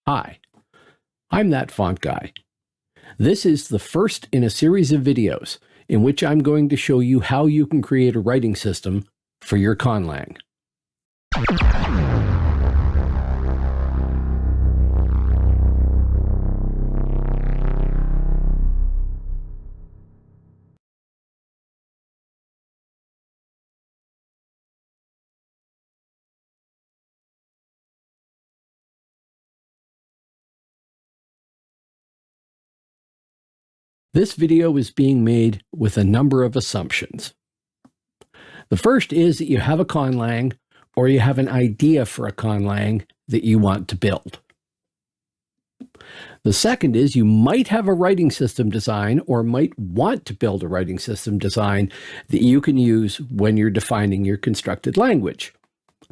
Hi, I'm that font guy. This is the first in a series of videos in which I'm going to show you how you can create a writing system for your Conlang. This video is being made with a number of assumptions. The first is that you have a Conlang or you have an idea for a Conlang that you want to build. The second is you might have a writing system design or might want to build a writing system design that you can use when you're defining your constructed language.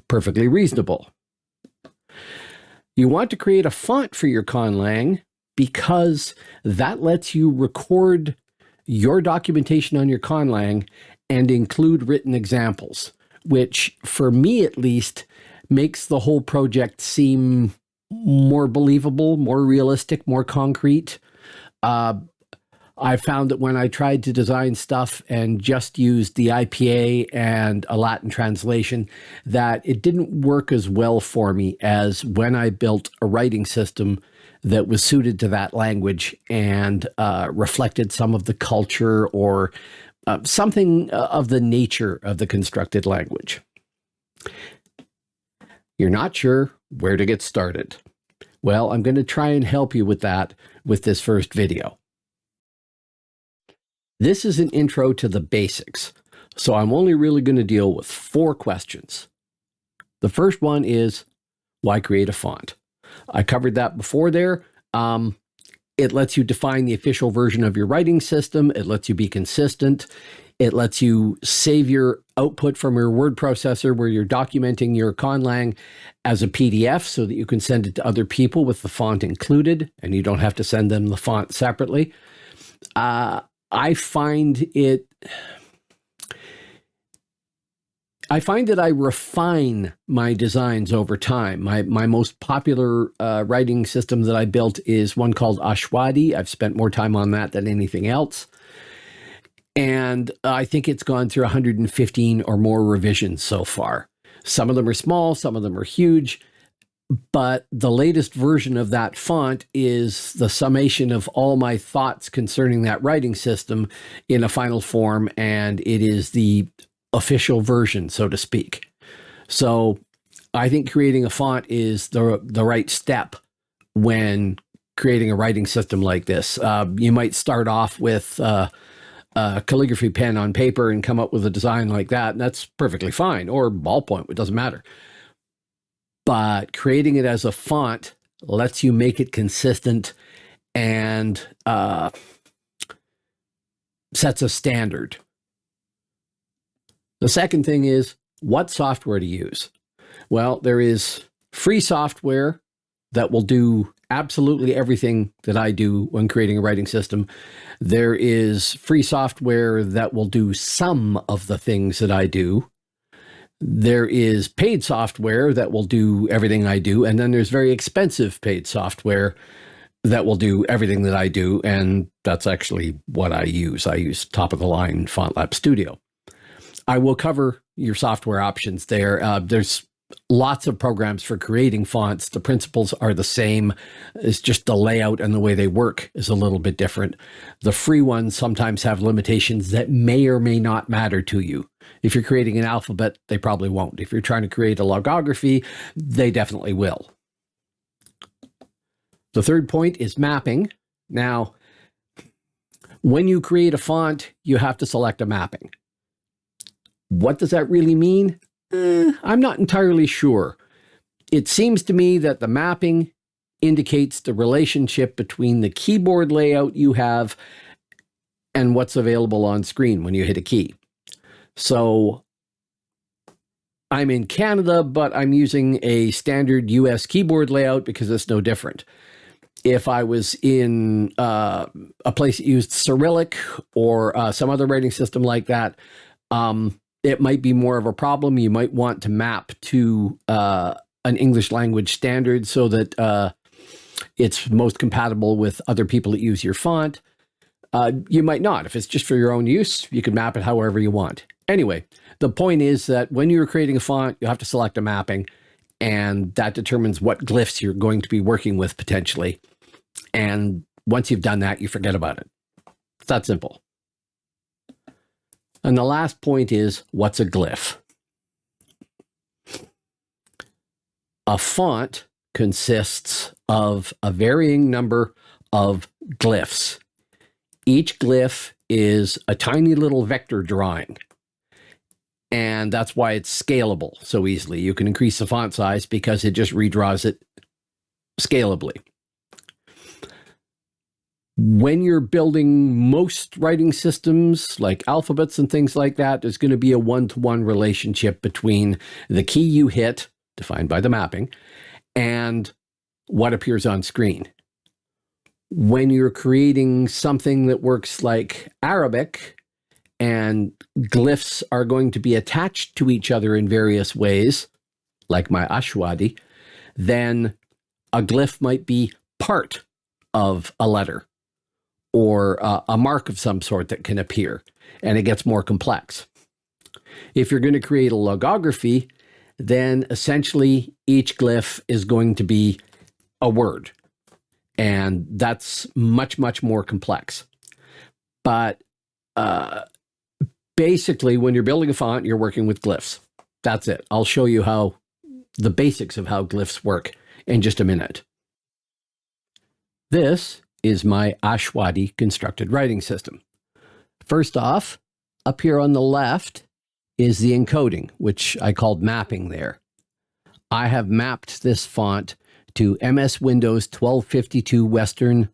Perfectly reasonable. You want to create a font for your Conlang because that lets you record your documentation on your Conlang and include written examples, which, for me at least, makes the whole project seem more believable, more realistic, more concrete. I found that when I tried to design stuff and just used the IPA and a Latin translation, that it didn't work as well for me as when I built a writing system that was suited to that language and reflected some of the culture or something of the nature of the constructed language. You're not sure where to get started. Well, I'm going to try and help you with that with this first video. This is an intro to the basics, so I'm only really going to deal with 4 questions. The first one is, why create a font? I covered that before there. It lets you define the official version of your writing system. It lets you be consistent. It lets you save your output from your word processor where you're documenting your Conlang as a PDF so that you can send it to other people with the font included, and you don't have to send them the font separately. I find that I refine my designs over time. My most popular writing system that I built is one called Ashwadi. I've spent more time on that than anything else. And I think it's gone through 115 or more revisions so far. Some of them are small, some of them are huge. But the latest version of that font is the summation of all my thoughts concerning that writing system in a final form, and it is the official version, so to speak. So I think creating a font is the right step when creating a writing system like this. You might start off with a calligraphy pen on paper and come up with a design like that, and that's perfectly fine, or ballpoint, it doesn't matter. But creating it as a font lets you make it consistent and sets a standard. The second thing is what software to use. Well, there is free software that will do absolutely everything that I do when creating a writing system. There is free software that will do some of the things that I do. There is paid software that will do everything I do, and then there's very expensive paid software that will do everything that I do, and that's actually what I use. I use top-of-the-line FontLab Studio. I will cover your software options there. There's lots of programs for creating fonts. The principles are the same. It's just the layout and the way they work is a little bit different. The free ones sometimes have limitations that may or may not matter to you. If you're creating an alphabet, they probably won't. If you're trying to create a logography, they definitely will. The third point is mapping. Now, when you create a font, you have to select a mapping. What does that really mean? I'm not entirely sure. It seems to me that the mapping indicates the relationship between the keyboard layout you have and what's available on screen when you hit a key. So I'm in Canada, but I'm using a standard US keyboard layout because it's no different. If I was in a place that used Cyrillic or some other writing system like that, it might be more of a problem. You might want to map to an English language standard so that it's most compatible with other people that use your font. You might not. If it's just for your own use, you can map it however you want. Anyway, the point is that when you're creating a font, you have to select a mapping, and that determines what glyphs you're going to be working with potentially. And once you've done that, you forget about it. It's that simple. And the last point is, what's a glyph? A font consists of a varying number of glyphs. Each glyph is a tiny little vector drawing. And that's why it's scalable so easily. You can increase the font size because it just redraws it scalably. When you're building most writing systems, like alphabets and things like that, there's going to be a one-to-one relationship between the key you hit, defined by the mapping, and what appears on screen. When you're creating something that works like Arabic, and glyphs are going to be attached to each other in various ways, like my ashwadi, then a glyph might be part of a letter or a mark of some sort that can appear, and it gets more complex. If you're going to create a logography, then essentially each glyph is going to be a word, and that's much, much more complex. But basically, when you're building a font, you're working with glyphs. That's it. I'll show you how the basics of how glyphs work in just a minute. This is my ashwadi constructed writing system. First off, up here on the left is the encoding, which I called mapping there. I have mapped this font to MS Windows 1252 Western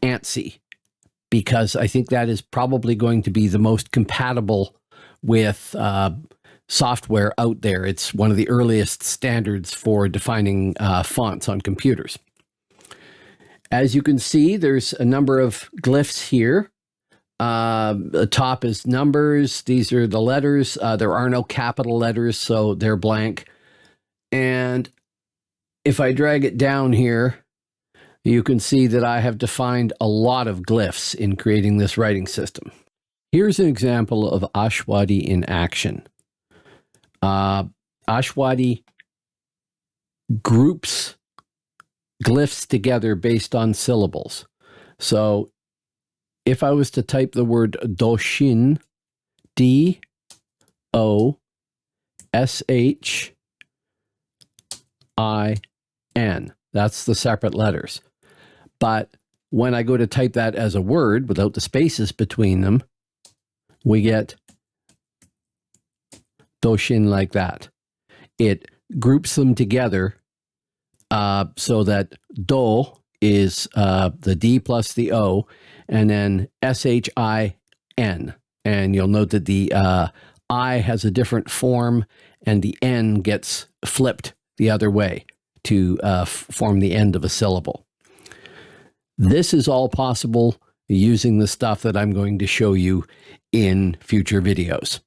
ANSI, because I think that is probably going to be the most compatible with software out there. It's one of the earliest standards for defining fonts on computers. As you can see, there's a number of glyphs here. The top is numbers. These are the letters. There are no capital letters, so they're blank. And if I drag it down here, you can see that I have defined a lot of glyphs in creating this writing system. Here's an example of ashwadi in action. Ashwadi groups glyphs together based on syllables. So if I was to type the word doshin, D-O-S-H-I-N, that's the separate letters. But when I go to type that as a word without the spaces between them, we get doshin like that. It groups them together so that do is the D plus the O, and then S-H-I-N. And you'll note that the I has a different form, and the N gets flipped the other way to form the end of a syllable. This is all possible using the stuff that I'm going to show you in future videos.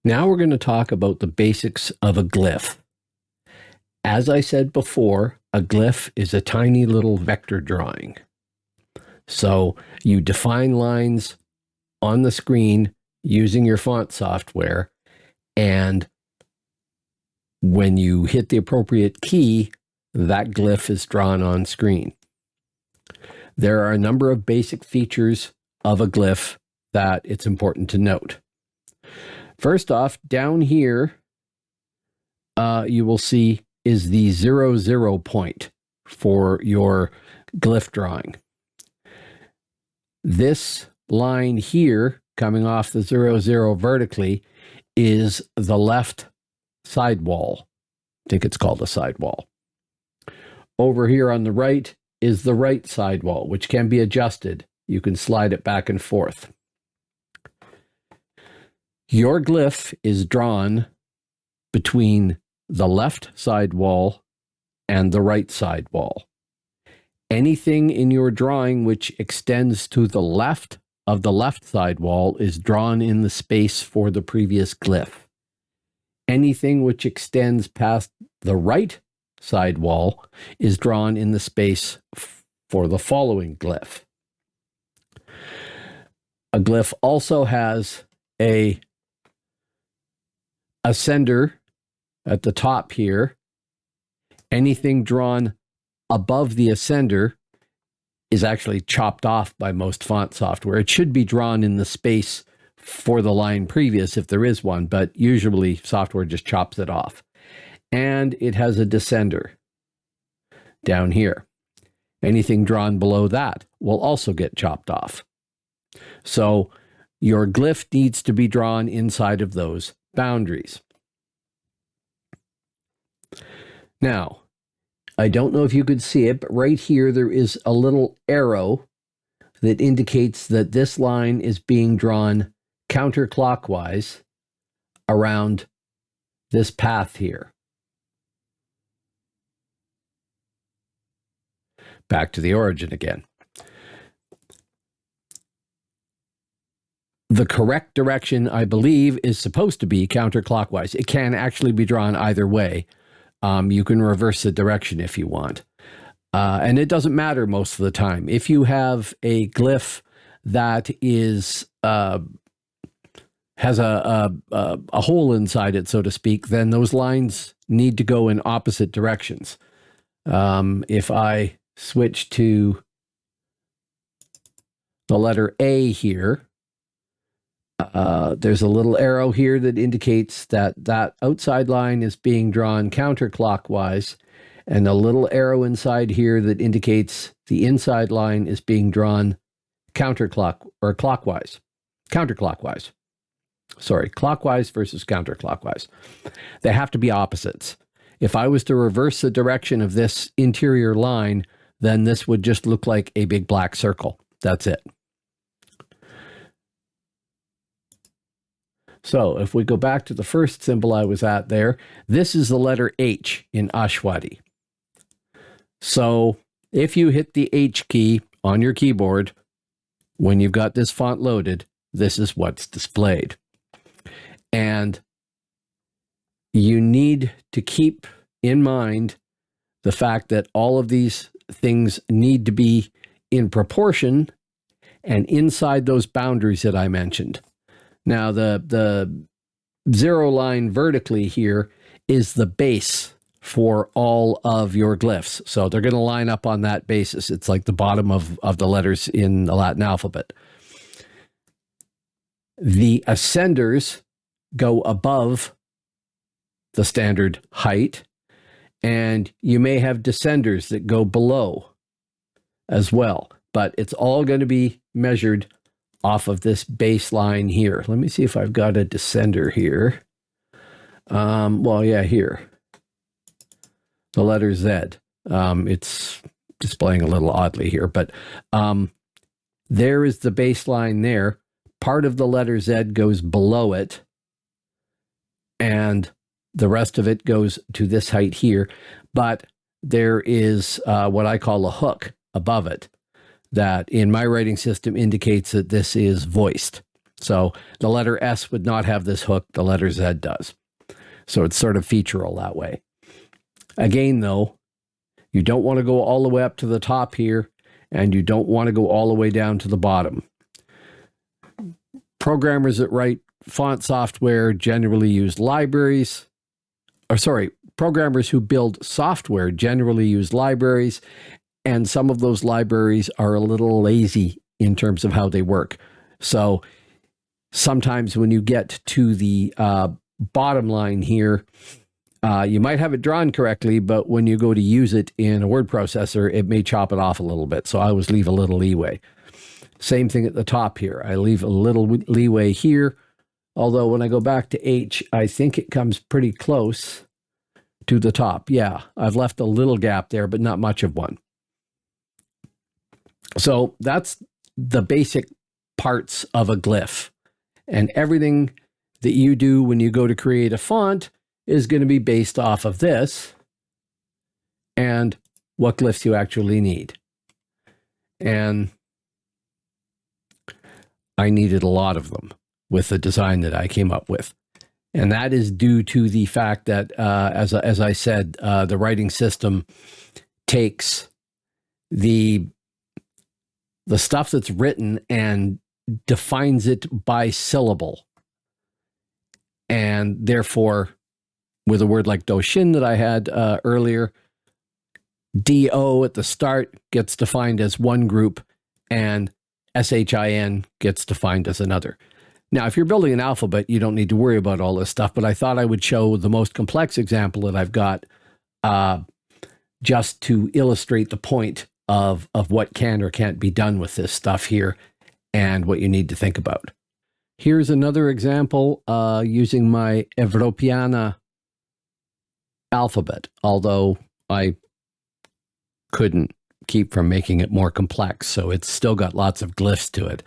Now we're going to talk about the basics of a glyph. As I said before, a glyph is a tiny little vector drawing. So you define lines on the screen using your font software, and when you hit the appropriate key, that glyph is drawn on screen. There are a number of basic features of a glyph that it's important to note. First off, down here, you will see is the 0, point for your glyph drawing. This line here, coming off the 0 vertically, is the left sidewall. I think it's called a sidewall. Over here on the right is the right sidewall, which can be adjusted. You can slide it back and forth. Your glyph is drawn between the left sidewall and the right sidewall. Anything in your drawing which extends to the left of the left sidewall is drawn in the space for the previous glyph. Anything which extends past the right sidewall is drawn in the space for the following glyph. A glyph also has a ascender at the top here. Anything drawn above the ascender is actually chopped off by most font software. It should be drawn in the space for the line previous if there is one, but usually software just chops it off. And it has a descender down here. Anything drawn below that will also get chopped off. So your glyph needs to be drawn inside of those boundaries. Now, I don't know if you could see it, but right here there is a little arrow that indicates that this line is being drawn counterclockwise around this path here. Back to the origin again. The correct direction, I believe, is supposed to be counterclockwise. It can actually be drawn either way. You can reverse the direction if you want. And it doesn't matter most of the time. If you have a glyph that is has a hole inside it, so to speak, then those lines need to go in opposite directions. If I switch to the letter A here, there's a little arrow here that indicates that that outside line is being drawn counterclockwise, and a little arrow inside here that indicates the inside line is being drawn counterclockwise. Sorry, clockwise versus counterclockwise. They have to be opposites. If I was to reverse the direction of this interior line, then this would just look like a big black circle. That's it. So if we go back to the first symbol I was at there, this is the letter H in ashwadi. So if you hit the H key on your keyboard, when you've got this font loaded, this is what's displayed. And you need to keep in mind the fact that all of these things need to be in proportion and inside those boundaries that I mentioned. Now, the zero line vertically here is the base for all of your glyphs. So they're going to line up on that basis. It's like the bottom of the letters in the Latin alphabet. The ascenders go above the standard height, and you may have descenders that go below as well. But it's all going to be measured off of this baseline here. Let me see if I've got a descender here. Well, yeah, here. The letter Z. It's displaying a little oddly here, but there is the baseline there. Part of the letter Z goes below it, and the rest of it goes to this height here. But there is what I call a hook above it that in my writing system indicates that this is voiced. So the letter S would not have this hook, the letter Z does. So it's sort of featural that way. Again, though, you don't want to go all the way up to the top here, and you don't want to go all the way down to the bottom. Programmers that write font software generally use libraries, programmers who build software generally use libraries, and some of those libraries are a little lazy in terms of how they work. So sometimes when you get to the bottom line here, you might have it drawn correctly, but when you go to use it in a word processor, it may chop it off a little bit. So I always leave a little leeway. Same thing at the top here. I leave a little leeway here, although when I go back to H, I think it comes pretty close to the top. Yeah, I've left a little gap there, but not much of one. So that's the basic parts of a glyph. And everything that you do when you go to create a font is going to be based off of this and what glyphs you actually need. And I needed a lot of them with the design that I came up with. And that is due to the fact that, as I said, the writing system takes the the stuff that's written and defines it by syllable. And therefore, with a word like doshin that I had earlier, do at the start gets defined as one group, and shin gets defined as another. Now, if you're building an alphabet, you don't need to worry about all this stuff, but I thought I would show the most complex example that I've got just to illustrate the point of what can or can't be done with this stuff here and what you need to think about. Here's another example using my Evropiana alphabet, although I couldn't keep from making it more complex, so it's still got lots of glyphs to it.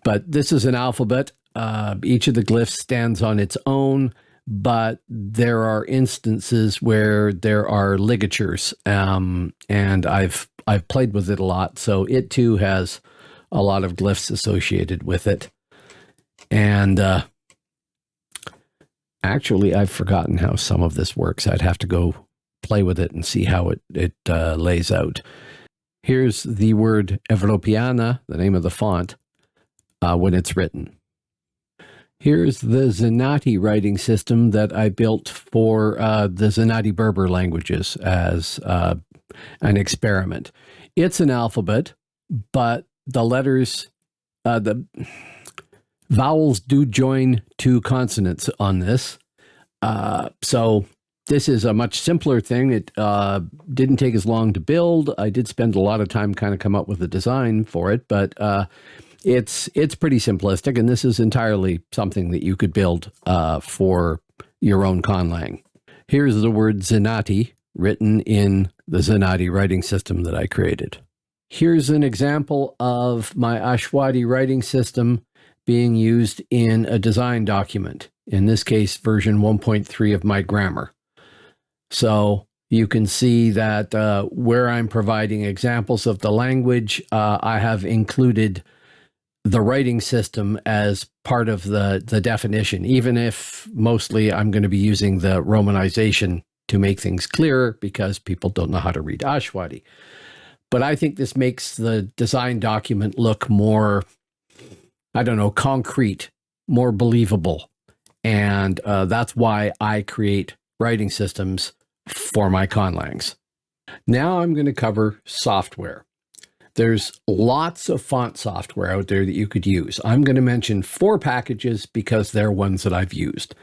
But this is an alphabet. Each of the glyphs stands on its own, but there are instances where there are ligatures, and I've played with it a lot, so it too has a lot of glyphs associated with it. And actually, I've forgotten how some of this works. I'd have to go play with it and see how it lays out. Here's the word Evropiana, the name of the font, when it's written. Here's the Zenati writing system that I built for the Zenati Berber languages as an experiment. It's an alphabet, but the letters, the vowels do join two consonants on this. So this is a much simpler thing. It didn't take as long to build. I did spend a lot of time kind of come up with a design for it, but it's pretty simplistic, and this is entirely something that you could build for your own Conlang. Here's the word Zenati written in the Zenati writing system that I created. Here's an example of my ashwadi writing system being used in a design document, in this case, version 1.3 of my grammar. So you can see that where I'm providing examples of the language, I have included the writing system as part of the definition, even if mostly I'm going to be using the romanization to make things clearer because people don't know how to read ashwadi. But I think this makes the design document look more, I don't know, concrete, more believable. And that's why I create writing systems for my Conlangs. Now I'm going to cover software. There's lots of font software out there that you could use. I'm going to mention 4 packages because they're ones that I've used.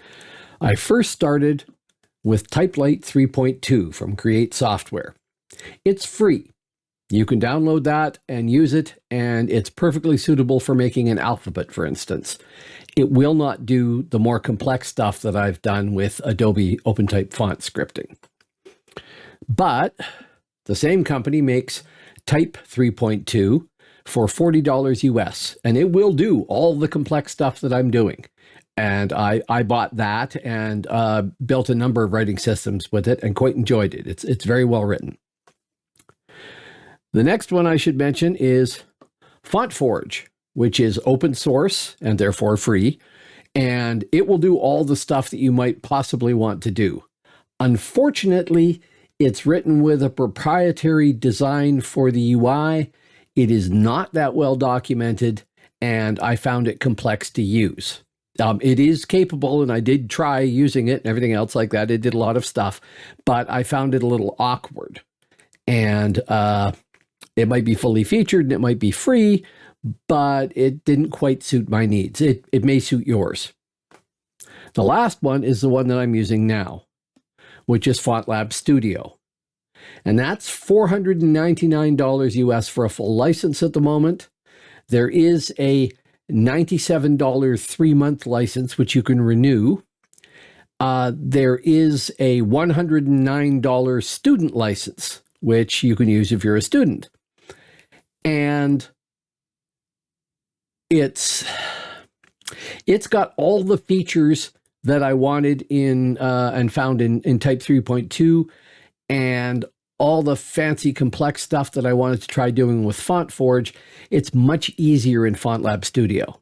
I first started with Typelight 3.2 from Create Software. It's free. You can download that and use it, and it's perfectly suitable for making an alphabet, for instance. It will not do the more complex stuff that I've done with Adobe OpenType font scripting. But the same company makes Type 3.2 for $40 US, and it will do all the complex stuff that I'm doing. And I bought that and built a number of writing systems with it and quite enjoyed it. It's very well written. The next one I should mention is FontForge, which is open source and therefore free, and it will do all the stuff that you might possibly want to do. Unfortunately, it's written with a proprietary design for the UI. It is not that well documented, and I found it complex to use. It is capable, and I did try using it and everything else like that. It did a lot of stuff, but I found it a little awkward. And it might be fully featured and it might be free, but it didn't quite suit my needs. It may suit yours. The last one is the one that I'm using now, which is FontLab Studio. And that's $499 US for a full license at the moment. There is a $97 3-month license, which you can renew. There is a $109 student license, which you can use if you're a student. And it's got all the features that I wanted in and found in Type 3.2, and all the fancy complex stuff that I wanted to try doing with FontForge. It's much easier in FontLab Studio.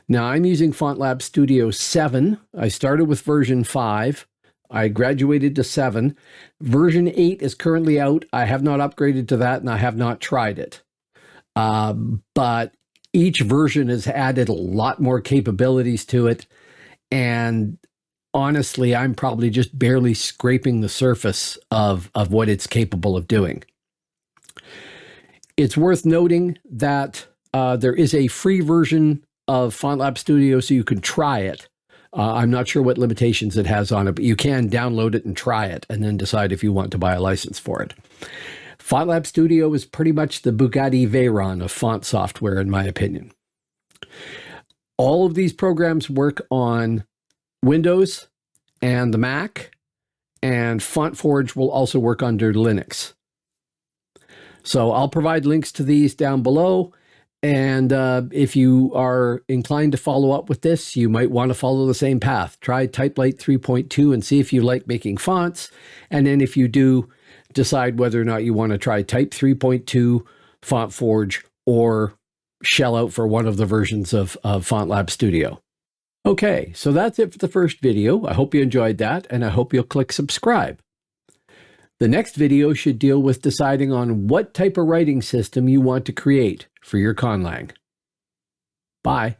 Now I'm using FontLab Studio 7. I started with version 5. I graduated to 7. Version 8 is currently out. I have not upgraded to that, and I have not tried it. but each version has added a lot more capabilities to it. And honestly, I'm probably just barely scraping the surface of what it's capable of doing. It's worth noting that there is a free version of FontLab Studio, so you can try it. I'm not sure what limitations it has on it, but you can download it and try it and then decide if you want to buy a license for it. FontLab Studio is pretty much the Bugatti Veyron of font software, in my opinion. All of these programs work on Windows and the Mac, and FontForge will also work under Linux. So I'll provide links to these down below. And if you are inclined to follow up with this, you might want to follow the same path. Try TypeLite 3.2 and see if you like making fonts. And then if you do, decide whether or not you want to try Type 3.2, FontForge, or shell out for one of the versions of FontLab Studio. Okay, so that's it for the first video. I hope you enjoyed that, and I hope you'll click subscribe. The next video should deal with deciding on what type of writing system you want to create for your Conlang. Bye.